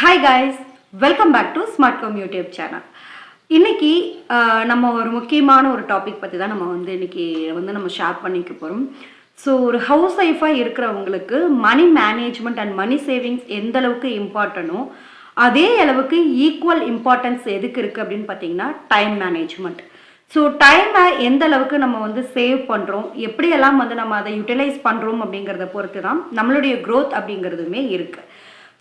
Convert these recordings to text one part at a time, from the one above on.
Hi guys, welcome back to smart home YouTube channel. இன்னைக்கு நம்ம ஒரு முக்கியமான ஒரு டாபிக் பற்றி தான் நம்ம ஷேர் பண்ணிக்க போகிறோம். ஸோ ஒரு ஹவுஸ் ஒய்ஃபாக இருக்கிறவங்களுக்கு money management and money savings எந்த அளவுக்கு இம்பார்ட்டனோ அதே அளவுக்கு ஈக்குவல் இம்பார்ட்டன்ஸ் எதுக்கு இருக்குது அப்படின்னு பார்த்தீங்கன்னா டைம் மேனேஜ்மெண்ட். ஸோ டைமை எந்த அளவுக்கு நம்ம சேவ் பண்ணுறோம், எப்படியெல்லாம் நம்ம அதை யூட்டிலைஸ் பண்ணுறோம் அப்படிங்கிறத பொறுத்து தான் நம்மளுடைய க்ரோத் அப்படிங்கிறதுமே இருக்குது.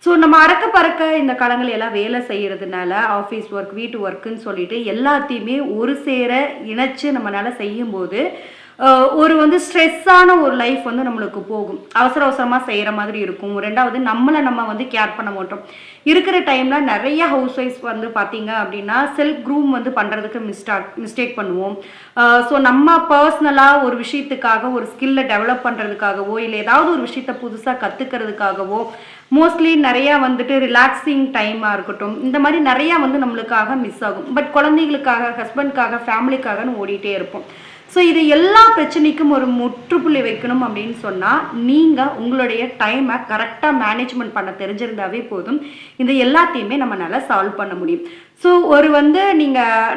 ஸோ நம்ம அறக்க பறக்க இந்த காலங்கள் எல்லாம் வேலை செய்கிறதுனால ஆஃபீஸ் ஒர்க், வீட்டு ஒர்க்குன்னு சொல்லிட்டு எல்லாத்தையுமே ஒரு சேர இணைச்சு நம்மளால் செய்யும்போது ஒரு ஸ்ட்ரெஸ்ஸான ஒரு லைஃப் நம்மளுக்கு போகும். அவசர அவசரமாக செய்கிற மாதிரி இருக்கும். ரெண்டாவது நம்ம கேர் பண்ண மாட்டோம். இருக்கிற டைமில் நிறைய ஹவுஸ் ஒய்ஃப் பார்த்தீங்க அப்படின்னா செல்ஃப் க்ரூம் பண்ணுறதுக்கு மிஸ்டேக் பண்ணுவோம். ஸோ நம்ம பர்சனலாக ஒரு விஷயத்துக்காக ஒரு ஸ்கில்லை டெவலப் பண்ணுறதுக்காகவோ இல்லை ஏதாவது ஒரு விஷயத்த புதுசாக கற்றுக்கிறதுக்காகவோ மோஸ்ட்லி நிறையா ரிலாக்ஸிங் டைமாக இருக்கட்டும், இந்த மாதிரி நிறையா நம்மளுக்காக மிஸ் ஆகும். பட் குழந்தைகளுக்காக, ஹஸ்பண்ட்காக, ஃபேமிலிக்காகன்னு ஓடிட்டே இருப்போம். ஸோ இது எல்லா பிரச்சனைக்கும் ஒரு முற்றுப்புள்ளி வைக்கணும் அப்படின்னு சொன்னால் நீங்கள் உங்களுடைய டைமை கரெக்டாக மேனேஜ்மெண்ட் பண்ண தெரிஞ்சிருந்தாவே போதும். இது எல்லாத்தையுமே நம்மளால் சால்வ் பண்ண முடியும். ஸோ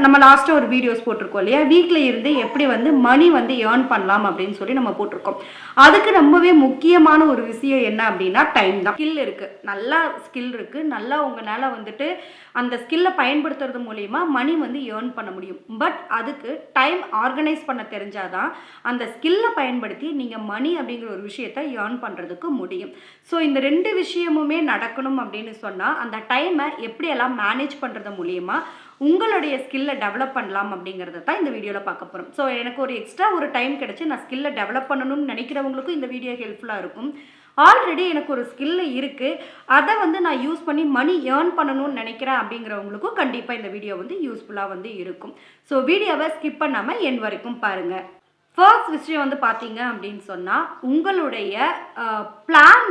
நம்ம லாஸ்ட்டாக ஒரு வீடியோஸ் போட்டிருக்கோம் இல்லையா, வீட்டில் இருந்து எப்படி மணி ஏர்ன் பண்ணலாம் அப்படின்னு சொல்லி நம்ம போட்டிருக்கோம். அதுக்கு ரொம்பவே முக்கியமான ஒரு விஷயம் என்ன அப்படின்னா டைம் தான். ஸ்கில் இருக்குது, நல்லா ஸ்கில் இருக்குது, நல்லா உங்களால் அந்த ஸ்கில்லை பயன்படுத்துறது மூலயமா மணி ஏர்ன் பண்ண முடியும். பட் அதுக்கு டைம் ஆர்கனைஸ் பண்ண தெரிஞ்சாதான் அந்த ஸ்கில்லை பயன்படுத்தி நீங்கள் மணி அப்படிங்கிற ஒரு விஷயத்தை ஏர்ன் பண்ணுறதுக்கு முடியும். ஸோ இந்த ரெண்டு விஷயமுமே நடக்கணும் அப்படின்னு சொன்னால் அந்த டைமை எப்படியெல்லாம் மேனேஜ் பண்ணுறது மூலியமா உங்களுடைய ஸ்கில்லை டெவலப் பண்ணலாம் அப்படிங்கிறத தான் இந்த வீடியோவில் பார்க்க போகிறோம். ஸோ எனக்கு ஒரு எக்ஸ்ட்ரா ஒரு டைம் கிடச்சி நான் ஸ்கில்லை டெவலப் பண்ணணும்னு நினைக்கிறவங்களுக்கும் இந்த வீடியோ ஹெல்ப்ஃபுல்லாக இருக்கும். ஆல்ரெடி எனக்கு ஒரு ஸ்கில் இருக்குது, அதை நான் யூஸ் பண்ணி மணி ஏர்ன் பண்ணணும்னு நினைக்கிறேன் அப்படிங்கிறவங்களுக்கும் கண்டிப்பாக இந்த வீடியோ யூஸ்ஃபுல்லாக இருக்கும். ஸோ வீடியோவை ஸ்கிப் பண்ணாமல் எண்ட் வரைக்கும் பாருங்கள். ஃபர்ஸ்ட் விஷயம் பார்த்தீங்க அப்படின்னு சொன்னால் உங்களுடைய பிளான்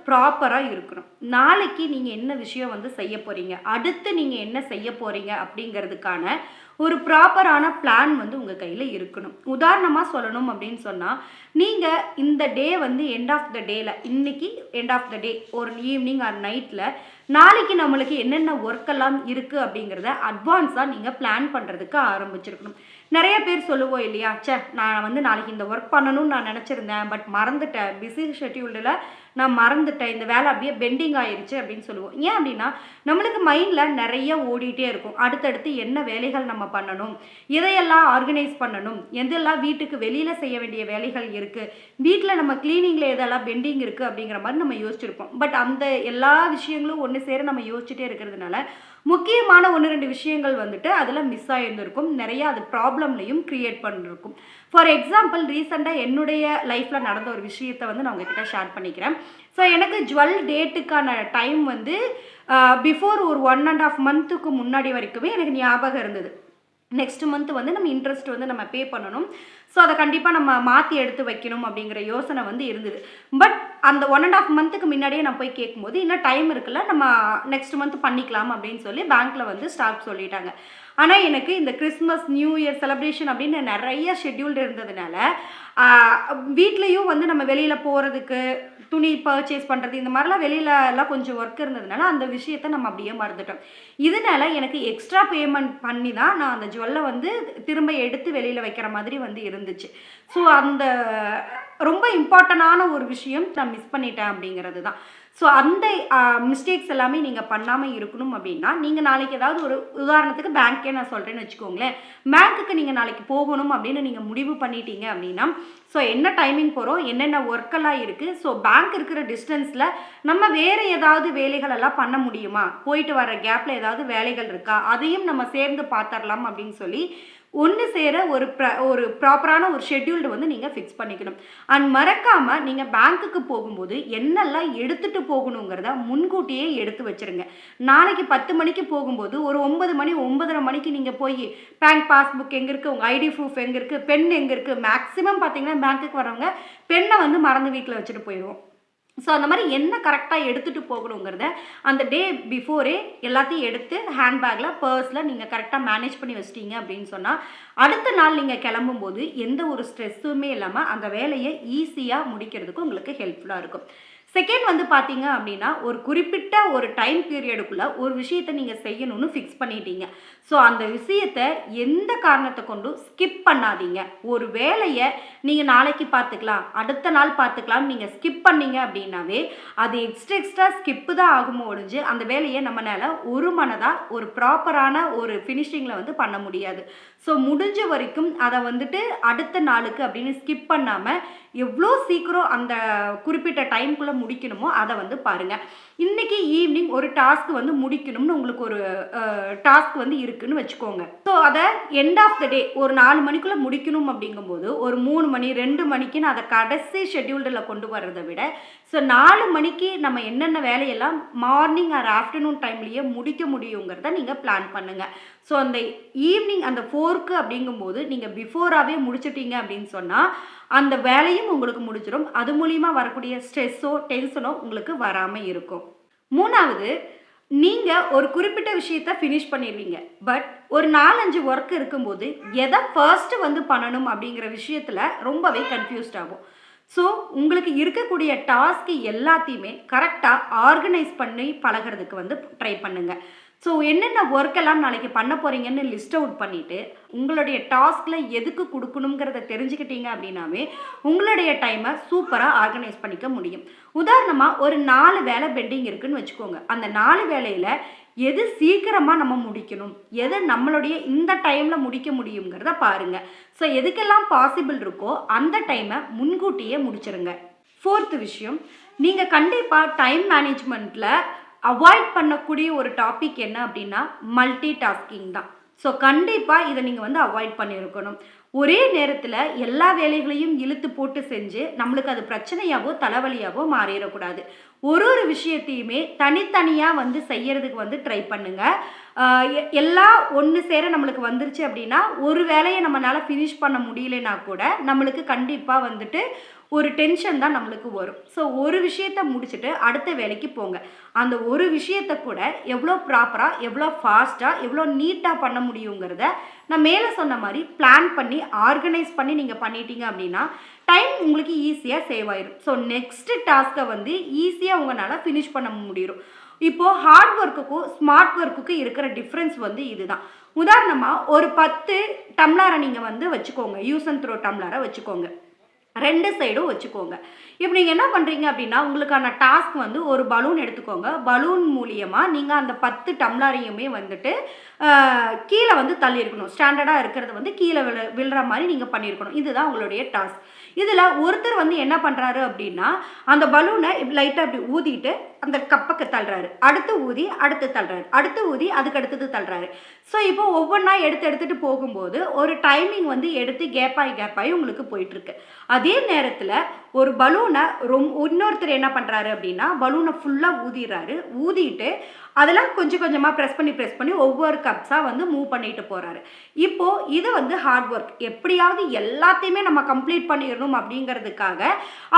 ப்ராப்பராக இருக்கணும். நாளைக்கு நீங்கள் என்ன விஷயம் செய்ய போகிறீங்க, அடுத்து நீங்கள் என்ன செய்ய போகிறீங்க அப்படிங்கிறதுக்கான ஒரு ப்ராப்பரான பிளான் உங்கள் கையில் இருக்கணும். உதாரணமாக சொல்லணும் அப்படின்னு சொன்னால் நீங்கள் இந்த டே எண்ட் ஆஃப் த டேயில், இன்றைக்கி எண்ட் ஆஃப் த டே ஒரு ஈவினிங் ஆர் நைட்டில் நாளைக்கு நம்மளுக்கு என்னென்ன ஒர்க்கெல்லாம் இருக்குது அப்படிங்கிறத அட்வான்ஸாக நீங்கள் பிளான் பண்ணுறதுக்கு ஆரம்பிச்சிருக்கணும். நிறைய பேர் சொல்லுவோம் இல்லையா, நான் நாளைக்கு இந்த ஒர்க் பண்ணணும்னு நான் நினச்சிருந்தேன், பட் மறந்துட்டேன், பிஸி ஷெட்யூல்டில் நான் மறந்துட்டேன், இந்த வேலை அப்படியே பெண்டிங் ஆயிடுச்சு அப்படின்னு சொல்லுவோம். ஏன் அப்படின்னா நம்மளுக்கு மைண்டில் நிறைய ஓடிட்டே இருக்கும். அடுத்தடுத்து என்ன வேலைகள் நம்ம பண்ணணும், இதையெல்லாம் ஆர்கனைஸ் பண்ணணும், எதெல்லாம் வீட்டுக்கு வெளியில் செய்ய வேண்டிய வேலைகள் இருக்குது, வீட்டில் நம்ம கிளீனிங்கில் எதெல்லாம் பெண்டிங் இருக்குது அப்படிங்கிற மாதிரி நம்ம யோசிச்சிருப்போம். பட் அந்த எல்லா விஷயங்களும் ஒன்று சேர நம்ம யோசிச்சுட்டே இருக்கிறதுனால முக்கியமான 1-2 விஷயங்கள் அதில் மிஸ் ஆகியிருந்திருக்கும். நிறையா அது ப்ராப்ளம்லையும் க்ரியேட் பண்ணிருக்கும். ஃபார் எக்ஸாம்பிள், ரீசெண்டாக என்னுடைய லைஃப்பில் நடந்த ஒரு விஷயத்தை நான் உங்ககிட்ட ஷேர் பண்ணிக்கிறேன். ஸோ எனக்கு ஜுவல் டேட்டுக்கான டைம் பிஃபோர் ஒரு 1.5 மந்த்துக்கு முன்னாடி வரைக்குமே எனக்கு ஞாபகம் இருந்தது. நெக்ஸ்ட் மந்த் நம்ம இன்ட்ரெஸ்ட் நம்ம பே பண்ணணும், ஸோ அதை கண்டிப்பாக நம்ம மாற்றி எடுத்து வைக்கணும் அப்படிங்கிற யோசனை இருந்தது. பட் அந்த 1.5 மந்த்துக்கு முன்னாடியே நான் போய் கேட்கும்போது இன்னும் டைம் இருக்குல்ல, நம்ம நெக்ஸ்ட் மந்த் பண்ணிக்கலாம் அப்படின்னு சொல்லி பேங்க்கில் ஸ்டார்ட் சொல்லிட்டாங்க. ஆனால் எனக்கு இந்த கிறிஸ்மஸ், நியூ இயர் செலிப்ரேஷன் அப்படின்னு நிறைய ஷெட்யூல்டு இருந்ததுனால வீட்லேயும் நம்ம வெளியில் போகிறதுக்கு, துணி பர்ச்சேஸ் பண்ணுறது, இந்த மாதிரிலாம் வெளியிலலாம் கொஞ்சம் ஒர்க் இருந்ததுனால அந்த விஷயத்தை நம்ம அப்படியே மறந்துட்டோம். இதனால எனக்கு எக்ஸ்ட்ரா பேமெண்ட் பண்ணி தான் நான் அந்த ஜுவல்லை திரும்ப எடுத்து வெளியில் வைக்கிற மாதிரி இருந்துச்சு. ஸோ அந்த ரொம்ப இம்பார்ட்டண்டான ஒரு விஷயம் நான் மிஸ் பண்ணிட்டேன் அப்படிங்கிறது தான். ஸோ அந்த மிஸ்டேக்ஸ் எல்லாமே நீங்கள் பண்ணாமல் இருக்கணும் அப்படின்னா நீங்கள் நாளைக்கு ஏதாவது ஒரு உதாரணத்துக்கு பேங்க்கே நான் சொல்கிறேன்னு வச்சுக்கோங்களேன். பேங்க்குக்கு நீங்கள் நாளைக்கு போகணும் அப்படின்னு நீங்கள் முடிவு பண்ணிட்டீங்க அப்படின்னா ஸோ என்ன டைமிங் போகிறோம், என்னென்ன ஒர்க்கெல்லாம் இருக்குது, ஸோ பேங்க் இருக்கிற டிஸ்டன்ஸில் நம்ம வேறு ஏதாவது வேலைகள் எல்லாம் பண்ண முடியுமா, போயிட்டு வர கேப்பில் ஏதாவது வேலைகள் இருக்கா, அதையும் நம்ம சேர்ந்து பார்த்துடலாம் அப்படின்னு சொல்லி ஒன்று சேர ஒரு ப்ராப்பரான ஒரு ஷெட்யூல்டு நீங்கள் ஃபிக்ஸ் பண்ணிக்கணும். அண்ட் மறக்காமல் நீங்கள் பேங்க்குக்கு போகும்போது என்னெல்லாம் எடுத்துகிட்டு போகணுங்கிறத முன்கூட்டியே எடுத்து வச்சுருங்க. நாளைக்கு 10 மணிக்கு போகும்போது ஒரு 9 மணி 9:30 மணிக்கு நீங்கள் போய் பேங்க் பாஸ்புக் எங்கே இருக்குது, உங்கள் ஐடி ப்ரூஃப் எங்கே இருக்குது, பென் எங்கே இருக்குது, மேக்ஸிமம் பார்த்தீங்கன்னா பேங்க்குக்கு வரவங்க பெண்ணை மறந்து வீட்டில் வச்சுட்டு போயிடுவோம். ஸோ அந்த மாதிரி என்ன கரெக்டாக எடுத்துகிட்டு போகணுங்கிறத அந்த டே பிஃபோரே எல்லாத்தையும் எடுத்து ஹேண்ட்பேக்கில், பர்ஸில் நீங்கள் கரெக்டாக மேனேஜ் பண்ணி வச்சிட்டீங்க அப்படின்னு சொன்னால் அடுத்த நாள் நீங்கள் கிளம்பும்போது எந்த ஒரு ஸ்ட்ரெஸ்ஸுமே இல்லாமல் அந்த வேலையை ஈஸியாக முடிக்கிறதுக்கு உங்களுக்கு ஹெல்ப்ஃபுல்லாக இருக்கும். செகண்ட் வந்து பார்த்தீங்க அப்படின்னா, ஒரு குறிப்பிட்ட ஒரு டைம் பீரியடுக்குள்ள ஒரு விஷயத்த நீங்க செய்யணும்னு ஃபிக்ஸ் பண்ணிட்டீங்க. ஸோ அந்த விஷயத்த எந்த காரணத்த கொண்டும் ஸ்கிப் பண்ணாதீங்க. ஒரு வேலைய நீங்க நாளைக்கு பார்த்துக்கலாம், அடுத்த நாள் பார்த்துக்கலாம்னு நீங்க ஸ்கிப் பண்ணீங்க அப்படின்னாவே, அது எக்ஸ்ட்ரா ஸ்கிப் தான் ஆகுமோ ஒழிஞ்சு, அந்த வேலைய நம்மனால ஒரு மனதா ஒரு ப்ராப்பரான ஒரு ஃபினிஷிங்ல வந்து பண்ண முடியாது. ஸோ முடிஞ்ச வரைக்கும் அத வந்துட்டு அடுத்த நாளுக்கு அப்படின்னு ஸ்கிப் பண்ணாம, எவ்வளோ சீக்கிரம் அந்த குறிப்பிட்ட டைம்குள்ள முடிக்கணுமோ அத வந்து பாருங்க. இன்னைக்கு ஈவினிங் ஒரு டாஸ்க் வந்து முடிக்கணும்னு உங்களுக்கு ஒரு டாஸ்க் வந்து இருக்குன்னு வச்சுக்கோங்க. ஸோ அத எண்ட் ஆஃப் த டே ஒரு 4 மணிக்குள்ள முடிக்கணும் அப்படிங்கும்போது, ஒரு 3 மணி, 2 மணிக்குன்னு அத கடைசி ஷெட்யூல்டுல கொண்டு வர்றத விட, ஸோ 4 மணிக்கு நம்ம என்னென்ன வேலையெல்லாம் மார்னிங் ஆர் ஆஃப்டர்நூன் டைம்லயே முடிக்க முடியுங்கிறத நீங்க பிளான் பண்ணுங்க. ஸோ அந்த ஈவினிங் அந்த 4க்கு அப்படிங்கும்போது நீங்க பிஃபோராவே முடிச்சிட்டீங்க அப்படின்னு சொன்னா, அந்த வேலையும் உங்களுக்கு முடிஞ்சிரும். அது மூலியமா வரக்கூடிய ஸ்ட்ரெஸ்ஸோ, டென்ஷனோ உங்களுக்கு வராம இருக்கும். 3வது, நீங்க ஒரு குறிப்பிட்ட விஷயத்த ஃபினிஷ் பண்ணிருவீங்க. பட் ஒரு 4, 5 ஒர்க் இருக்கும்போது, எத ஃபர்ஸ்ட் வந்து பண்ணணும் அப்படிங்கிற விஷயத்துல ரொம்பவே கன்ஃப்யூஸ்ட் ஆகும். ஸோ உங்களுக்கு இருக்கக்கூடிய டாஸ்க் எல்லாத்தையுமே கரெக்ட்டா ஆர்கனைஸ் பண்ணி பழகுறதுக்கு வந்து ட்ரை பண்ணுங்க. ஸோ என்னென்ன ஒர்க் எல்லாம் நாளைக்கு பண்ண போறீங்கன்னு லிஸ்ட் அவுட் பண்ணிட்டு, உங்களுடைய டாஸ்க்ல எதுக்கு குடுக்கணுங்கிறத தெரிஞ்சுக்கிட்டீங்க அப்படின்னாவே, உங்களுடைய டைம சூப்பரா ஆர்கனைஸ் பண்ணிக்க முடியும். உதாரணமா ஒரு 4 வேலை பெண்டிங் இருக்குன்னு வச்சுக்கோங்க. அந்த 4 வேலையில எது சீக்கிரமா நம்ம முடிக்கணும், எது நம்மளுடைய இந்த டைம்ல முடிக்க முடியுங்கிறத பாருங்க. ஸோ எதுக்கெல்லாம் பாசிபிள் இருக்கோ அந்த டைம முன்கூட்டியே முடிச்சிருங்க. 4th விஷயம், நீங்க கண்டிப்பா டைம் மேனேஜ்மெண்ட்ல அவாய்ட் பண்ணக்கூடிய ஒரு டாபிக் என்ன அப்படின்னா, மல்டி டாஸ்கிங் தான். ஸோ கண்டிப்பா இத நீங்க வந்து அவாய்ட் பண்ணியிருக்கணும். ஒரே நேரத்துல எல்லா வேலைகளையும் இழுத்து போட்டு செஞ்சு, நம்மளுக்கு அது பிரச்சனையாவோ, தலைவலியாவோ மாறிறக்கூடாது. ஒரு விஷயத்தையுமே தனித்தனியா வந்து செய்யறதுக்கு வந்து ட்ரை பண்ணுங்க. அ எல்லாம் ஒண்ணு சேர நம்மளுக்கு வந்துருச்சு அப்படின்னா, ஒரு வேலைய நம்மனால ஃபினிஷ் பண்ண முடியலைன்னா கூட, நம்மளுக்கு கண்டிப்பா வந்துட்டு ஒரு டென்ஷன் தான் நம்மளுக்கு வரும். ஸோ ஒரு விஷயத்த முடிச்சுட்டு அடுத்த வேலைக்கு போங்க. அந்த ஒரு விஷயத்த கூட எவ்வளோ ப்ராப்பரா, எவ்வளோ ஃபாஸ்ட்டா, எவ்வளோ நீட்டா பண்ண முடியுங்கிறத நான் மேல சொன்ன மாரி பிளான் பண்ணி, ஆர்கனைஸ் பண்ணி நீங்க பண்ணிட்டீங்க அப்படின்னா, டைம் உங்களுக்கு ஈஸியா சேவ் ஆயிரும். ஸோ நெக்ஸ்ட் டாஸ்க்க வந்து ஈஸியா உங்கனால ஃபினிஷ் பண்ண முடியும். இப்போ ஹார்ட் ஒர்க்குக்கும், ஸ்மார்ட் ஒர்க்குக்கும் இருக்கிற டிஃபரன்ஸ் வந்து இதுதான். உதாரணமா ஒரு 10 டம்ளர நீங்க வந்து வச்சுக்கோங்க. யூஸ் அண்ட் த்ரோ டம்ளர வச்சுக்கோங்க. 2 சைடும் வச்சுக்கோங்க. இப்ப நீங்க என்ன பண்றீங்க அப்படின்னா, உங்களுக்கான டாஸ்க் வந்து ஒரு பலூன் எடுத்துக்கோங்க. பலூன் மூலியமா நீங்க அந்த 10 டம்ளரையுமே வந்துட்டு கீழ வந்து தள்ளியிருக்கணும். ஸ்டாண்டர்டா இருக்கிறது வந்து கீழ விழுற மாரி நீங்க பண்ணியிருக்கணும். இதுதான் உங்களுடைய டாஸ்க். இதுல ஒருத்தர் வந்து என்ன பண்றாரு அப்படின்னா, அந்த பலூன லைட்டா இப்படி ஊதிட்டு அந்த கப்பக்க தள்ளுறாரு. அடுத்து ஊதி, அடுத்து தள்ளுறாரு. அடுத்து ஊதி, அதுக்கு அடுத்தது தள்ளுறாரு. ஸோ இப்போ ஒவ்வொன்னா எடுத்துட்டு போகும்போது, ஒரு டைமிங் வந்து எடுத்து கேப் ஆயி உங்களுக்கு போயிட்டுருக்கு. அதே நேரத்துல ஒரு பலூன இன்னொருத்தர் என்ன பண்றாரு அப்படின்னா, பலூன ஃபுல்லா ஊதிர்றாரு. ஊதிட்டு அதெல்லாம் கொஞ்சம் கொஞ்சமா பிரஸ் பண்ணி ஒவ்வொரு கப்ஸா வந்து மூவ் பண்ணிட்டு போறாரு. இப்போ இது வந்து ஹார்ட் ஒர்க். எப்படியாவது எல்லாத்தையுமே நம்ம கம்ப்ளீட் பண்ணிறணும் அப்படிங்கிறதுக்காக,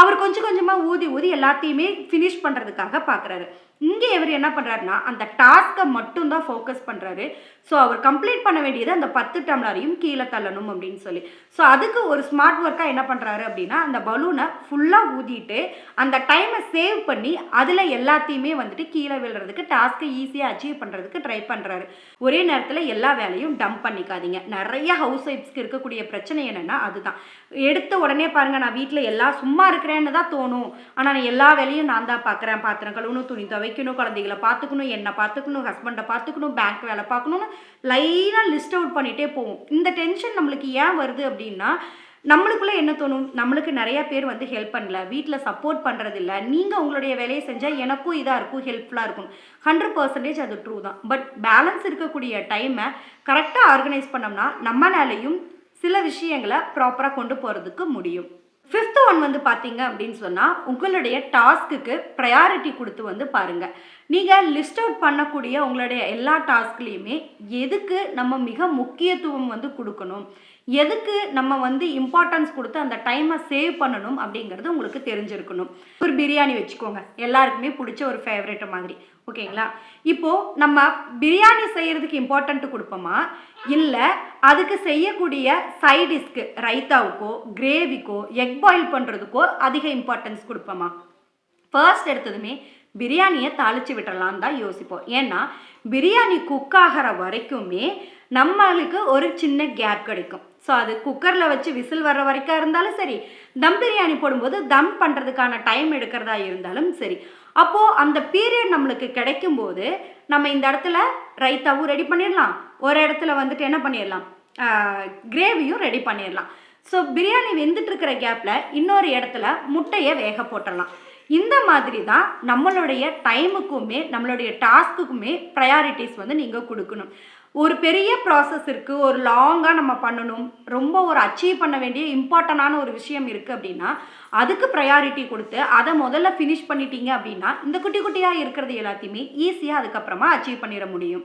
அவர் கொஞ்சம் கொஞ்சமா ஊதி எல்லாத்தையுமே ஃபினிஷ் பண்றதுக்காக பார்க்குறாரு. இங்க இவரு என்ன பண்றாருன்னா, அந்த டாஸ்க்க மட்டும் தான் ஃபோக்கஸ் பண்றாரு. ஸோ அவர் கம்ப்ளீட் பண்ண வேண்டியது அந்த 10 டம்ளரையும் கீழ தள்ளணும் அப்படின்னு சொல்லி. ஸோ அதுக்கு ஒரு ஸ்மார்ட் ஒர்க்கா என்ன பண்றாரு அப்படின்னா, அந்த பலூன ஃபுல்லா ஊதிட்டு, அந்த டைம சேவ் பண்ணி, அதுல எல்லாத்தையுமே வந்துட்டு கீழ விழுறதுக்கு டாஸ்க்க ஈஸியா அச்சீவ் பண்றதுக்கு ட்ரை பண்றாரு. ஒரே நேரத்துல எல்லா வேலையும் டம்ப் பண்ணிக்காதீங்க. நெறைய ஹவுஸ் ஒய்ஃப்ஸ்க்கு இருக்கக்கூடிய பிரச்சனை என்னன்னா அதுதான். எடுத்த உடனே பாருங்க, நான் வீட்ல எல்லாம் சும்மா இருக்கிறேன்னு தான் தோணும். ஆனா நான் எல்லா வேலையும் நான் தான் பார்க்குறேன். பாத்திரம் கழுவணும், துணி துவைக்கணும், குழந்தைகள பார்த்துக்கணும், என்ன பார்த்துக்கணும், ஹஸ்பண்ட பார்த்துக்கணும், பேங்க் வேலை பார்க்கணும்னு லைனா லிஸ்ட் அவுட் பண்ணிட்டே போவோம். இந்த டென்ஷன் நம்மளுக்கு ஏன் வருது அப்படின்னா, நம்மளுக்குள்ள என்ன தோணும்? நம்மளுக்கு நெறைய பேர் வந்து ஹெல்ப் பண்ணல. வீட்ல சப்போர்ட் பண்றதில்ல. நீங்க உங்களுடைய வேலைய செஞ்சா எனக்கும் இதா இருக்கும், ஹெல்ப்ஃபுல்லா இருக்கும். 100% அது ட்ரூ தான். பட் பேலன்ஸ் இருக்கக்கூடிய டைம கரெக்ட்டா ஆர்கனைஸ் பண்ணோம்னா, நம்மனாலயும் சில விஷயங்கள ப்ராப்பரா கொண்டு போறதுக்கு முடியும். 5th ஒன் வந்து பார்த்தீங்க அப்படின்னு சொன்னா, உங்களுடைய டாஸ்க்குக்கு ப்ரையாரிட்டி குடுத்து வந்து பாருங்க. நீங்க லிஸ்ட் அவுட் பண்ணக்கூடிய உங்களுடைய எல்லா டாஸ்க்லயுமே எதுக்கு நம்ம மிக முக்கியத்துவம் வந்து குடுக்கணும், எதுக்கு நம்ம வந்து இம்பார்ட்டன்ஸ் குடுத்து அந்த டைம சேவ் பண்ணணும் அப்படிங்கிறது உங்களுக்கு தெரிஞ்சிருக்கணும். ஒரு பிரியாணி வச்சுக்கோங்க. எல்லாருக்குமே புடிச்ச ஒரு ஃபேவரைட் மாதிரி. ஓகேங்களா? இப்போ நம்ம பிரியாணி செய்யறதுக்கு இம்பார்ட்டன்ட் குடுப்போமா? இல்ல அதுக்கு செய்யக்கூடிய சைட் டிஷ்க்கு ரைத்தாவுக்கோ, கிரேவிக்கோ, எக் பாயில் பண்றதுக்கோ அதிக இம்பார்ட்டன்ஸ் குடுப்போமா? ஃபர்ஸ்ட் எடுத்ததுமே பிரியாணியை தாளித்து விட்டுறலான்னு தான் யோசிப்போம். ஏன்னா பிரியாணி குக் ஆகிற வரைக்குமே நம்மளுக்கு ஒரு சின்ன கேப் கிடைக்கும். ஸோ அது குக்கரில் வச்சு விசில் வர்ற வரைக்கும் இருந்தாலும் சரி, தம் பிரியாணி போடும்போது தம் பண்ணுறதுக்கான டைம் எடுக்கிறதா இருந்தாலும் சரி, அப்போது அந்த பீரியட் நம்மளுக்கு கிடைக்கும்போது நம்ம இந்த இடத்துல ரைத்தாவும் ரெடி பண்ணிடலாம், ஒரு இடத்துல வந்துட்டு என்ன பண்ணிடலாம், கிரேவியும் ரெடி பண்ணிடலாம். ஸோ பிரியாணி வெந்துட்டு இருக்கிற கேப்பில் இன்னொரு இடத்துல முட்டையை வேக போட்டுடலாம். இந்த மாதிரி தான் நம்மளுடைய டைமுக்குமே நம்மளுடைய டாஸ்க்குக்குமே ப்ரையாரிட்டிஸ் வந்து நீங்கள் கொடுக்கணும். ஒரு பெரிய ப்ராசஸ் இருக்குது, ஒரு லாங்காக நம்ம பண்ணணும், ரொம்ப ஒரு அச்சீவ் பண்ண வேண்டிய இம்பார்ட்டண்டான ஒரு விஷயம் இருக்குது அப்படின்னா அதுக்கு ப்ரையாரிட்டி கொடுத்து அதை முதல்ல ஃபினிஷ் பண்ணிட்டீங்க அப்படின்னா இந்த குட்டி குட்டியாக இருக்கிறது எல்லாத்தையுமே ஈஸியாக அதுக்கப்புறமா அச்சீவ் பண்ணிட முடியும்.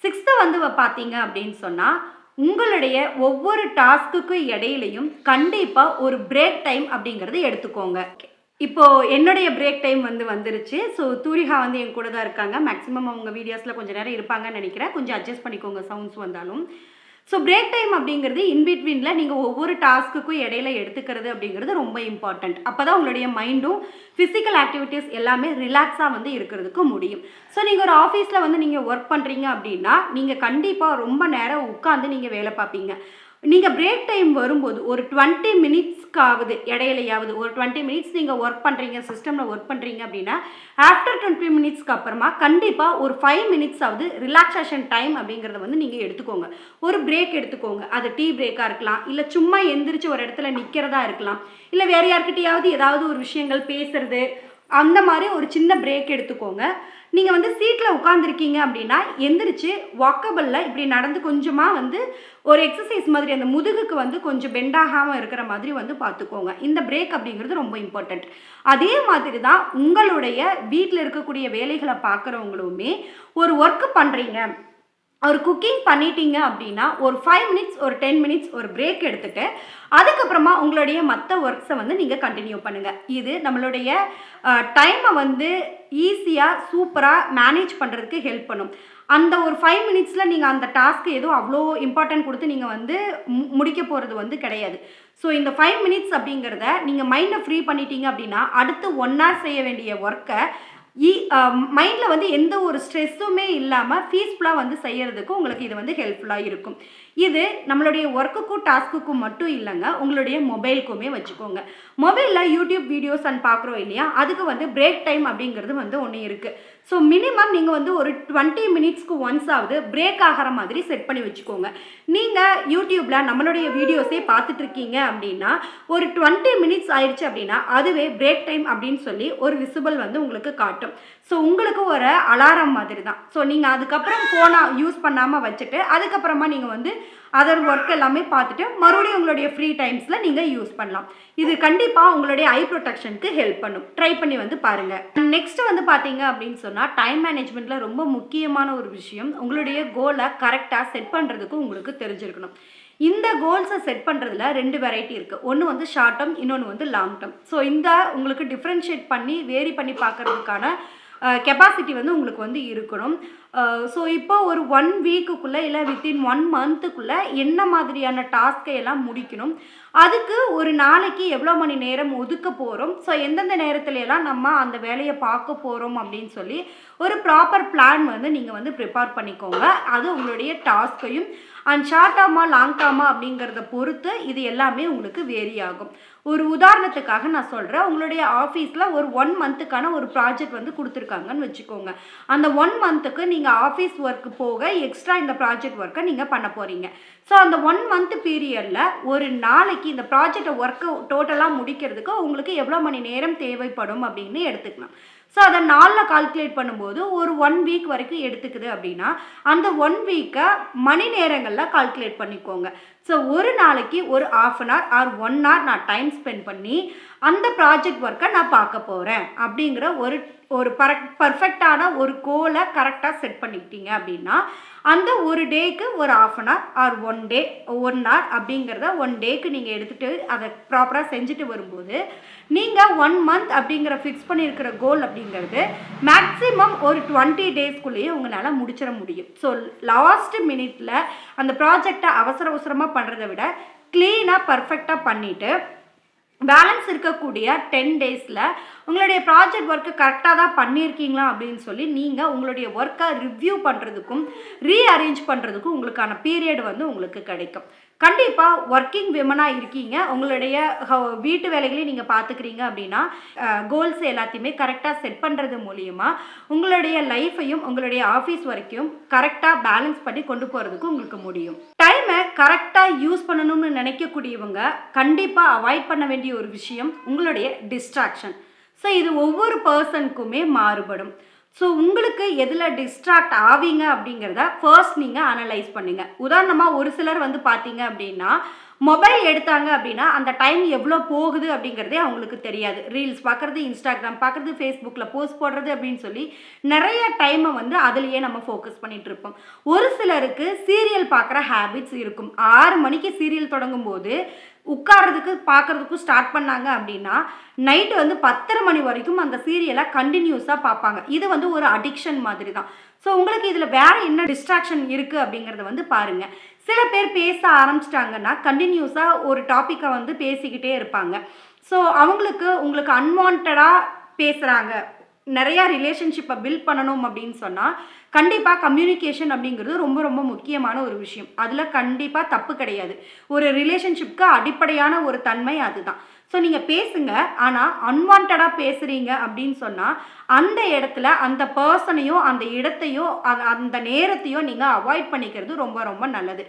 6th வந்து பார்த்தீங்க அப்படின்னு சொன்னால் உங்களுடைய ஒவ்வொரு டாஸ்க்குக்கு இடையிலையும் கண்டிப்பாக ஒரு பிரேக் டைம் அப்படிங்கிறது எடுத்துக்கோங்க. இப்போது என்னுடைய பிரேக் டைம் வந்துருச்சு. ஸோ தூரிகா என் கூட தான் இருக்காங்க. மேக்ஸிமம் அவங்க வீடியோஸில் கொஞ்சம் நேரம் இருப்பாங்கன்னு நினைக்கிறேன். கொஞ்சம் அட்ஜஸ்ட் பண்ணிக்கோங்க சவுண்ட்ஸ் வந்தாலும். ஸோ பிரேக் டைம் அப்படிங்கிறது இன்பிட்வீனில் நீங்கள் ஒவ்வொரு டாஸ்க்குக்கும் இடையில எடுத்துக்கிறது அப்படிங்கிறது ரொம்ப இம்பார்ட்டண்ட். அப்போ தான் உங்களுடைய மைண்டும் ஃபிசிக்கல் ஆக்டிவிட்டீஸ் எல்லாமே ரிலாக்ஸாக இருக்கிறதுக்கு முடியும். ஸோ நீங்கள் ஒரு ஆஃபீஸில் நீங்கள் ஒர்க் பண்ணுறீங்க அப்படின்னா நீங்கள் கண்டிப்பாக ரொம்ப நேரம் உட்காந்து நீங்கள் வேலை பார்ப்பீங்க. நீங்கள் பிரேக் டைம் வரும்போது ஒரு 20 மினிட்ஸ்க்காவது இடையிலையாவது ஒரு 20 மினிட்ஸ் நீங்கள் ஒர்க் பண்ணுறீங்க, சிஸ்டமில் ஒர்க் பண்ணுறீங்க அப்படின்னா ஆஃப்டர் 20 மினிட்ஸ்க்கு அப்புறமா கண்டிப்பாக ஒரு 5 மினிட்ஸாவது ரிலாக்ஸேஷன் டைம் அப்படிங்கிறத நீங்கள் எடுத்துக்கோங்க. ஒரு பிரேக் எடுத்துக்கோங்க. அது டீ பிரேக்காக இருக்கலாம், இல்லை சும்மா எந்திரிச்சு ஒரு இடத்துல நிற்கிறதா இருக்கலாம், இல்லை வேறு யார்கிட்டையாவது ஏதாவது ஒரு விஷயங்கள் பேசுறது, அந்த மாதிரி ஒரு சின்ன பிரேக் எடுத்துக்கோங்க. நீங்கள் சீட்டில் உட்காந்துருக்கீங்க அப்படின்னா எந்திரிச்சு வாக்கபிளில் இப்படி நடந்து கொஞ்சமாக ஒரு எக்ஸசைஸ் மாதிரி அந்த முதுகுக்கு கொஞ்சம் பெண்டாகாமல் இருக்கிற மாதிரி பார்த்துக்கோங்க. இந்த பிரேக் அப்படிங்கிறது ரொம்ப இம்பார்ட்டண்ட். அதே மாதிரி தான் உங்களுடைய வீட்டில் இருக்கக்கூடிய வேலைகளை பார்க்குறவங்களுமே ஒரு ஒர்க்கு பண்ணுறீங்க, ஒரு குக்கிங் பண்ணிட்டீங்க அப்படின்னா ஒரு 5 மினிட்ஸ் ஒரு 10 மினிட்ஸ் ஒரு பிரேக் எடுத்துகிட்டு அதுக்கப்புறமா உங்களுடைய மற்ற ஒர்க்ஸை நீங்கள் கண்டினியூ பண்ணுங்கள். இது நம்மளுடைய டைமை ஈஸியாக சூப்பராக மேனேஜ் பண்ணுறதுக்கு ஹெல்ப் பண்ணும். அந்த ஒரு 5 மினிட்ஸில் நீங்கள் அந்த டாஸ்க்கு எதுவும் அவ்வளோ இம்பார்ட்டன்ட் கொடுத்து நீங்கள் முடிக்க போகிறது கிடையாது. ஸோ இந்த 5 மினிட்ஸ் அப்படிங்கிறத நீங்கள் மைண்டை ஃப்ரீ பண்ணிட்டீங்க அப்படின்னா அடுத்து 1 hour செய்ய வேண்டிய ஒர்க்கை மைண்டில் எந்த ஒரு ஸ்ட்ரெஸ்ஸுமே இல்லாமல் பீஸ்ஃபுல்லாக செய்யறதுக்கு உங்களுக்கு இது ஹெல்ப்ஃபுல்லாக இருக்கும். இது நம்மளுடைய ஒர்க்குக்கும் டாஸ்க்குக்கும் மட்டும் இல்லைங்க, உங்களுடைய மொபைலுக்குமே வச்சுக்கோங்க. மொபைலில் யூடியூப் வீடியோஸ் பார்க்குறோம் இல்லையா, அதுக்கு பிரேக் டைம் அப்படிங்கிறது ஒன்று இருக்குது. ஸோ மினிமம் நீங்கள் ஒரு 20 மினிட்ஸ்க்கு ஒன்ஸாவது பிரேக் ஆகிற மாதிரி செட் பண்ணி வச்சுக்கோங்க. நீங்கள் யூடியூப்பில் நம்மளுடைய வீடியோஸே பார்த்துட்ருக்கீங்க அப்படின்னா ஒரு 20 மினிட்ஸ் ஆயிடுச்சு அப்படின்னா அதுவே பிரேக் டைம் அப்படின்னு சொல்லி ஒரு விசிபிள் உங்களுக்கு காட்டும். ஸோ உங்களுக்கு ஒரு அலாரம் மாதிரி தான். ஸோ நீங்கள் அதுக்கப்புறம் ஃபோனை யூஸ் பண்ணாமல் வச்சுட்டு அதுக்கப்புறமா நீங்கள் அதர் ஒர்க் எல்லாமே பார்த்துட்டு மறுபடியும் உங்களுடைய ஃப்ரீ டைம்ஸில் நீங்கள் யூஸ் பண்ணலாம். இது கண்டிப்பாக உங்களுடைய ஐ ப்ரொடெக்ஷனுக்கு ஹெல்ப் பண்ணும். ட்ரை பண்ணி பாருங்கள். நெக்ஸ்ட் பார்த்தீங்க அப்படின்னு சொன்னால் டைம் மேனேஜ்மெண்ட்டில் ரொம்ப முக்கியமான ஒரு விஷயம், உங்களுடைய கோலை கரெக்டாக செட் பண்ணுறதுக்கு உங்களுக்கு தெரிஞ்சிருக்கணும். இந்த கோல்ஸை செட் பண்ணுறதுல 2 வெரைட்டி இருக்குது. ஒன்று ஷார்ட் டேர்ம், இன்னொன்று லாங் டேர்ம். ஸோ இந்த உங்களுக்கு டிஃப்ரென்ஷியேட் பண்ணி வேரி பண்ணி பார்க்குறதுக்கான கெப்பாசிட்டி உங்களுக்கு இருக்கணும். ஸோ இப்போ ஒரு 1 வீக்குக்குள்ளே இல்லை வித்தின் 1 மந்த்துக்குள்ளே என்ன மாதிரியான டாஸ்கை எல்லாம் முடிக்கணும், அதுக்கு ஒரு நாளைக்கு எவ்வளோ மணி நேரம் ஒதுக்க போகிறோம், ஸோ எந்தெந்த நேரத்துல எல்லாம் நம்ம அந்த வேலையை பார்க்க போகிறோம் அப்படின்னு சொல்லி ஒரு ப்ராப்பர் பிளான் நீங்கள் ப்ரிப்பேர் பண்ணிக்கோங்க. அது உங்களுடைய டாஸ்கையும் அண்ட் ஷார்ட் டேர்மா லாங் டேர்மா அப்படிங்கிறத பொறுத்து இது எல்லாமே உங்களுக்கு வேரி ஆகும். ஒரு உதாரணத்துக்காக நான் சொல்கிறேன், உங்களுடைய ஆஃபீஸில் ஒரு 1 மந்த்துக்கான ஒரு ப்ராஜெக்ட் கொடுத்துருக்காங்கன்னு வச்சுக்கோங்க. அந்த 1 மந்த்துக்கு நீங்கள் ஆஃபீஸ் ஒர்க்கு போக எக்ஸ்ட்ரா இந்த ப்ராஜெக்ட் ஒர்க்கை நீங்கள் பண்ண போகிறீங்க. ஸோ அந்த 1 மந்த் பீரியடில் ஒரு நாளைக்கு இந்த ப்ராஜெக்டை ஒர்க்கை டோட்டலாக முடிக்கிறதுக்கு உங்களுக்கு எவ்வளோ மணி நேரம் தேவைப்படும் அப்படின்னு எடுத்துக்கலாம். ஸோ அதை நாளில் கால்குலேட் பண்ணும்போது ஒரு 1 வீக் வரைக்கும் எடுத்துக்குது அப்படின்னா அந்த 1 வீக்கை மணி நேரங்களில் கால்குலேட் பண்ணிக்கோங்க. ஸோ ஒரு நாளைக்கு ஒரு 1/2 hour ஆர் 1 hour நான் டைம் ஸ்பெண்ட் பண்ணி அந்த ப்ராஜெக்ட் ஒர்க்கை நான் பார்க்க போகிறேன் அப்படிங்கிற ஒரு பர்ஃபெக்டான ஒரு கோலை கரெக்டாக செட் பண்ணிக்கிட்டீங்க அப்படின்னா அந்த ஒரு டேக்கு ஒரு 1/2 hour ஆர் 1 day 1 hour அப்படிங்கிறத 1 டேக்கு நீங்கள் எடுத்துகிட்டு அதை ப்ராப்பராக செஞ்சுட்டு வரும்போது நீங்கள் 1 month அப்படிங்கிற ஃபிக்ஸ் பண்ணியிருக்கிற கோல் அப்படிங்கிறது மேக்ஸிமம் ஒரு 20 daysக்குள்ளேயே உங்களால் முடிச்சிட முடியும். ஸோ லாஸ்ட் மினிட்ல அந்த ப்ராஜெக்டை அவசரமாக பண்ணுறதை விட க்ளீனாக பர்ஃபெக்டாக பண்ணிவிட்டு பேலன்ஸ் இருக்கக்கூடிய 10 டேஸில் உங்களுடைய ப்ராஜெக்ட் ஒர்க்கு கரெக்டாக தான் பண்ணியிருக்கீங்களா அப்படின்னு சொல்லி நீங்கள் உங்களுடைய ஒர்க்கை ரிவ்யூ பண்ணுறதுக்கும் ரீஅரேஞ்ச் பண்ணுறதுக்கும் உங்களுக்கான பீரியட் வந்து உங்களுக்கு கிடைக்கும். கண்டிப்பாக ஒர்க்கிங் விமனாக இருக்கீங்க, உங்களுடைய வீட்டு வேலைகளையும் நீங்கள் பார்த்துக்கிறீங்க அப்படின்னா கோல்ஸ் எல்லாத்தையுமே கரெக்டாக செட் பண்ணுறது மூலியமா உங்களுடைய லைஃப்பையும் உங்களுடைய ஆஃபீஸ் வரைக்கும் கரெக்டாக பேலன்ஸ் பண்ணி கொண்டு போகிறதுக்கு உங்களுக்கு முடியும். டைமை கரெக்டாக யூஸ் பண்ணணும்னு நினைக்கக்கூடியவங்க கண்டிப்பாக அவாய்ட் பண்ண வேண்டிய ஒரு விஷயம் உங்களுடைய டிஸ்ட்ராக்ஷன். ஸோ இது ஒவ்வொரு பர்சனுக்குமே மாறுபடும். ஸோ உங்களுக்கு எதில் டிஸ்ட்ராக்ட் ஆவீங்க அப்படிங்கிறத ஃபர்ஸ்ட் நீங்கள் அனலைஸ் பண்ணுங்க. உதாரணமாக ஒரு சிலர் வந்து பார்த்தீங்க அப்படின்னா மொபைல் எடுத்தாங்க அப்படின்னா அந்த டைம் எவ்வளோ போகுது அப்படிங்கிறதே அவங்களுக்கு தெரியாது. ரீல்ஸ் பார்க்குறது, இன்ஸ்டாகிராம் பார்க்குறது, ஃபேஸ்புக்கில் போஸ்ட் போடுறது அப்படின்னு சொல்லி நிறைய டைமை வந்து அதுலேயே நம்ம ஃபோக்கஸ் பண்ணிகிட்டு இருப்போம். ஒரு சிலருக்கு சீரியல் பார்க்குற ஹேபிட்ஸ் இருக்கும். 6 மணிக்கு சீரியல் தொடங்கும் போது உட்கார்றதுக்கு பார்க்குறதுக்கும் ஸ்டார்ட் பண்ணாங்க அப்படின்னா நைட்டு வந்து 10:30 மணி வரைக்கும் அந்த சீரியலை கண்டினியூஸாக பார்ப்பாங்க. இது வந்து ஒரு அடிக்ஷன் மாதிரி தான். ஸோ உங்களுக்கு இதில் வேறு என்ன டிஸ்ட்ராக்ஷன் இருக்குது அப்படிங்கிறத வந்து பாருங்கள். சில பேர் பேச ஆரம்பிச்சிட்டாங்கன்னா கண்டினியூஸாக ஒரு டாப்பிக்கை வந்து பேசிக்கிட்டே இருப்பாங்க. ஸோ உங்களுக்கு அன்வான்டாக பேசுகிறாங்க, நிறையா ரிலேஷன்ஷிப்பை பில்ட் பண்ணணும் அப்படின்னு சொன்னால் கண்டிப்பாக கம்யூனிகேஷன் அப்படிங்கிறது ரொம்ப ரொம்ப முக்கியமான ஒரு விஷயம். அதில் கண்டிப்பாக தப்பு கிடையாது. ஒரு ரிலேஷன்ஷிப்க்கு அடிப்படையான ஒரு தன்மை அதுதான். ஸோ நீங்கள் பேசுங்க, ஆனால் அன்வான்டாக பேசுகிறீங்க அப்படின்னு சொன்னால் அந்த இடத்துல அந்த பர்சனையோ அந்த இடத்தையோ அந்த நேரத்தையோ நீங்கள் அவாய்ட் பண்ணிக்கிறது ரொம்ப ரொம்ப நல்லது.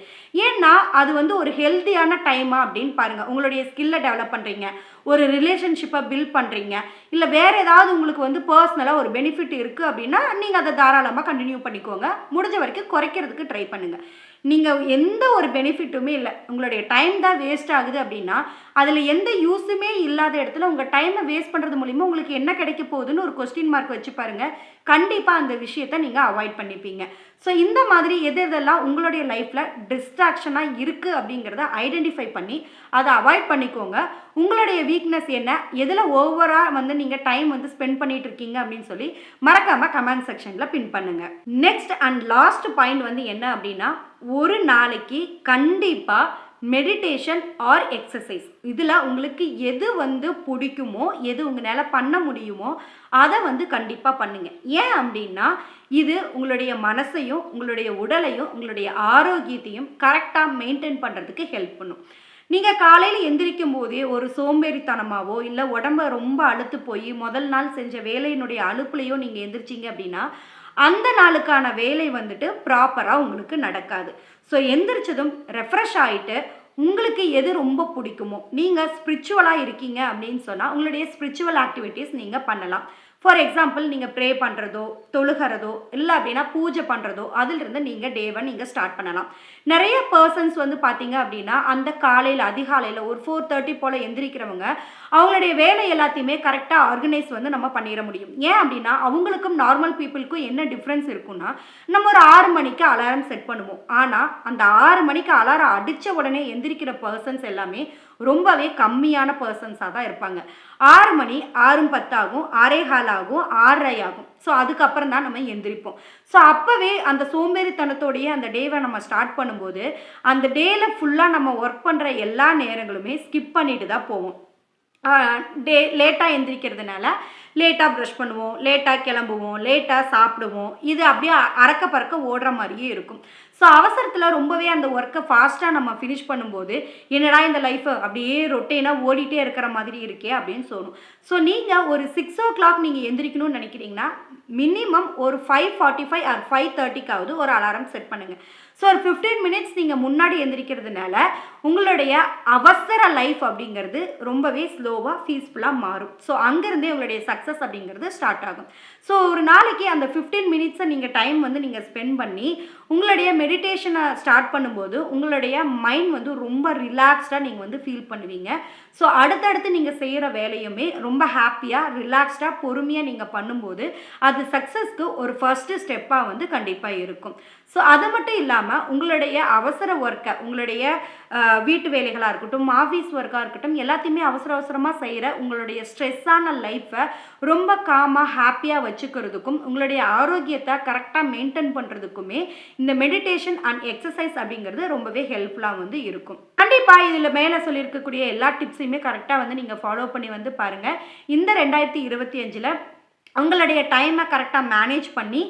ஏன்னா அது வந்து ஒரு ஹெல்த்தியான டைமா அப்படின்னு பாருங்கள். உங்களுடைய ஸ்கில்லை டெவலப் பண்ணுறீங்க, ஒரு ரிலேஷன்ஷிப்பை பில்ட் பண்ணுறீங்க, இல்லை வேறு ஏதாவது உங்களுக்கு வந்து பர்சனலாக ஒரு பெனிஃபிட் இருக்குது அப்படின்னா நீங்கள் அதை தாராளமாக கண்டினியூ பண்ணிக்கோங்க. முடிஞ்ச வரைக்கும் குறைக்கிறதுக்கு ட்ரை பண்ணுங்கள். நீங்கள் எந்த ஒரு பெனிஃபிட்டுமே இல்லை, உங்களுடைய டைம் தான் வேஸ்ட் ஆகுது அப்படின்னா அதில் எந்த யூஸுமே இல்லாத இடத்துல உங்கள் டைமை வேஸ்ட் பண்ணுறது மூலிமா உங்களுக்கு என்ன கிடைக்க போகுதுன்னு ஒரு கொஸ்டின் மார்க் வச்சு பாருங்கள். கண்டிப்பாக அந்த விஷயத்தை நீங்கள் அவாய்ட் பண்ணிப்பீங்க. ஸோ இந்த மாதிரி எதெல்லாம் உங்களுடைய லைஃப்பில் டிஸ்ட்ராக்ஷனாக இருக்குது அப்படிங்கிறத ஐடென்டிஃபை பண்ணி அதை அவாய்ட் பண்ணிக்கோங்க. உங்களுடைய வீக்னஸ் என்ன, எதில் ஓவராக வந்து நீங்கள் டைம் வந்து ஸ்பெண்ட் பண்ணிட்டு இருக்கீங்க அப்படின்னு சொல்லி மறக்காமல் கமெண்ட் செக்ஷனில் பின் பண்ணுங்கள். நெக்ஸ்ட் அண்ட் லாஸ்ட் பாயிண்ட் வந்து என்ன அப்படின்னா, ஒரு நாளைக்கு கண்டிப்பாக மெடிடேஷன் ஆர் எக்ஸசைஸ் இதில் உங்களுக்கு எது வந்து பிடிக்குமோ, எது உங்களால் பண்ண முடியுமோ அதை வந்து கண்டிப்பாக பண்ணுங்கள். ஏன் அப்படின்னா இது உங்களுடைய மனசையும் உங்களுடைய உடலையும் உங்களுடைய ஆரோக்கியத்தையும் கரெக்டாக மெயின்டைன் பண்ணுறதுக்கு ஹெல்ப் பண்ணும். நீங்கள் காலையில் எந்திரிக்கும் போதே ஒரு சோம்பேறித்தனமாவோ இல்லை உடம்பை ரொம்ப அழுத்து போய் முதல் நாள் செஞ்ச வேலையினுடைய அலுப்புலையோ நீங்கள் எந்திரிச்சிங்க அப்படின்னா அந்த நாளுக்கான வேலை வந்துட்டு ப்ராப்பராக உங்களுக்கு நடக்காது. ஸோ எந்திரிச்சதும் ரெஃப்ரெஷ் ஆகிட்டு உங்களுக்கு எது ரொம்ப பிடிக்குமோ, நீங்கள் ஸ்பிரிச்சுவலாக இருக்கீங்க அப்படின்னு சொன்னால் உங்களுடைய ஸ்பிரிச்சுவல் ஆக்டிவிட்டீஸ் நீங்கள் பண்ணலாம். ஃபார் எக்ஸாம்பிள் நீங்கள் ப்ரே பண்ணுறதோ, தொழுகிறதோ, இல்லை அப்படின்னா பூஜை பண்ணுறதோ, அதிலிருந்து நீங்கள் டேவை நீங்கள் ஸ்டார்ட் பண்ணலாம். நிறைய பர்சன்ஸ் வந்து பார்த்தீங்க அப்படின்னா அந்த காலையில் அதிகாலையில் ஒரு 4:30 போல் எந்திரிக்கிறவங்க அவங்களுடைய வேலை எல்லாத்தையுமே கரெக்டாக ஆர்கனைஸ் வந்து நம்ம பண்ணிட முடியும். ஏன் அப்படின்னா அவங்களுக்கும் நார்மல் பீப்புளுக்கும் என்ன டிஃப்ரென்ஸ் இருக்குன்னா, நம்ம ஒரு 6 மணிக்கு அலாரம் செட் பண்ணுவோம். ஆனால் அந்த 6 மணிக்கு அலாரம் அடித்த உடனே எந்திரிக்கிற பர்சன்ஸ் எல்லாமே ரொம்பவே கம்மியான பர்சன்ஸாக தான் இருப்பாங்க. 6 மணி 6:10 ஆகும், 6:15 ஆகும், 6:30 ஆகும். ஸோ அதுக்கப்புறம் தான் நம்ம எந்திரிப்போம். ஸோ அப்போவே அந்த சோம்பேறித்தனத்தோடைய அந்த டேவை நம்ம ஸ்டார்ட் பண்ணும்போது அந்த டேயில் ஃபுல்லாக நம்ம ஒர்க் பண்ணுற எல்லா நேரங்களுமே ஸ்கிப் பண்ணிட்டு தான் போவோம். லேட்டாக எந்திரிக்கிறதுனால லேட்டாக ப்ரஷ் பண்ணுவோம், லேட்டாக கிளம்புவோம், லேட்டாக சாப்பிடுவோம். இது அப்படியே அறக்க பறக்க ஓடுற மாதிரியே இருக்கும். ஸோ அவசரத்தில் ரொம்பவே அந்த ஒர்க்கை ஃபாஸ்ட்டாக நம்ம ஃபினிஷ் பண்ணும்போது என்னடா இந்த லைஃப்பை அப்படியே ரொட்டேனாக ஓடிட்டே இருக்கிற மாதிரி இருக்கே அப்படின்னு தோணும். ஸோ நீங்கள் ஒரு 6 o'clock நீங்கள் எந்திரிக்கணும்னு நினைக்கிறீங்கன்னா மினிமம் ஒரு 5:45 ஆர் 5:30க்காவது ஒரு அலாரம் செட் பண்ணுங்கள். ஸோ ஒரு 15 minutes நீங்கள் முன்னாடி எந்திரிக்கிறதுனால உங்களுடைய அவசர லைஃப் அப்படிங்கிறது ரொம்பவே ஸ்லோவாக பீஸ்ஃபுல்லாக மாறும். ஸோ அங்கேருந்தே உங்களுடைய சக்ஸஸ் அப்படிங்கிறது ஸ்டார்ட் ஆகும். ஸோ ஒரு நாளைக்கு அந்த 15 minutes நீங்கள் டைம் வந்து நீங்கள் ஸ்பெண்ட் பண்ணி உங்களுடைய மெடிடேஷனை ஸ்டார்ட் பண்ணும்போது உங்களுடைய மைண்ட் வந்து ரொம்ப ரிலாக்ஸ்டாக நீங்கள் வந்து ஃபீல் பண்ணுவீங்க. ஸோ அடுத்தடுத்து நீங்கள் செய்கிற வேலையுமே ரொம்ப ஹாப்பியாக ரிலாக்ஸ்டாக பொறுமையாக நீங்கள் பண்ணும்போது அது சக்ஸஸ்க்கு ஒரு ஃபர்ஸ்ட் ஸ்டெப்பாக வந்து கண்டிப்பாக இருக்கும். ஸோ அது மட்டும் இல்லாமல் உங்களுடைய அவசர ஒர்க்கை, உங்களுடைய வீட்டு வேலைகளாக இருக்கட்டும், ஆஃபீஸ் ஒர்க்காக இருக்கட்டும், எல்லாத்தையுமே அவசரமாக செய்கிற உங்களுடைய ஸ்ட்ரெஸ்ஸான லைஃப்பை ரொம்ப காமாக ஹாப்பியாக வச்சுக்கிறதுக்கும் உங்களுடைய ஆரோக்கியத்தை கரெக்டாக மெயின்டைன் பண்ணுறதுக்குமே இந்த மெடிடேஷன் அண்ட் எக்ஸசைஸ் அப்படிங்கிறது ரொம்பவே ஹெல்ப்ஃபுல்லாக வந்து இருக்கும். கண்டிப்பாக இதில் மேலே சொல்லியிருக்கக்கூடிய எல்லா டிப்ஸையுமே கரெக்டாக வந்து நீங்கள் ஃபாலோ பண்ணி வந்து பாருங்கள். இந்த 2025 உங்களுடைய டைமை கரெக்டாக மேனேஜ் பண்ணி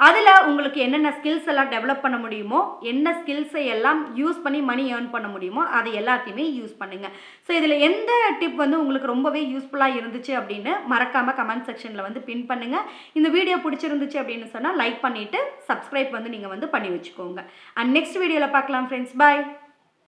அதில் உங்களுக்கு என்னென்ன ஸ்கில்ஸ் எல்லாம் டெவலப் பண்ண முடியுமோ, என்ன ஸ்கில்ஸை எல்லாம் யூஸ் பண்ணி மணி ஏர்ன் பண்ண முடியுமோ அது எல்லாத்தையுமே யூஸ் பண்ணுங்கள். ஸோ இதில் எந்த டிப் வந்து உங்களுக்கு ரொம்பவே யூஸ்ஃபுல்லாக இருந்துச்சு அப்படின்னு மறக்காமல் கமெண்ட் செக்ஷனில் வந்து பின் பண்ணுங்கள். இந்த வீடியோ பிடிச்சிருந்துச்சு அப்படின்னு சொன்னால் லைக் பண்ணிவிட்டு சப்ஸ்கிரைப் வந்து நீங்கள் வந்து பண்ணி வச்சுக்கோங்க. அண்ட் நெக்ஸ்ட் வீடியோவில் பார்க்கலாம் ஃப்ரெண்ட்ஸ். பாய்.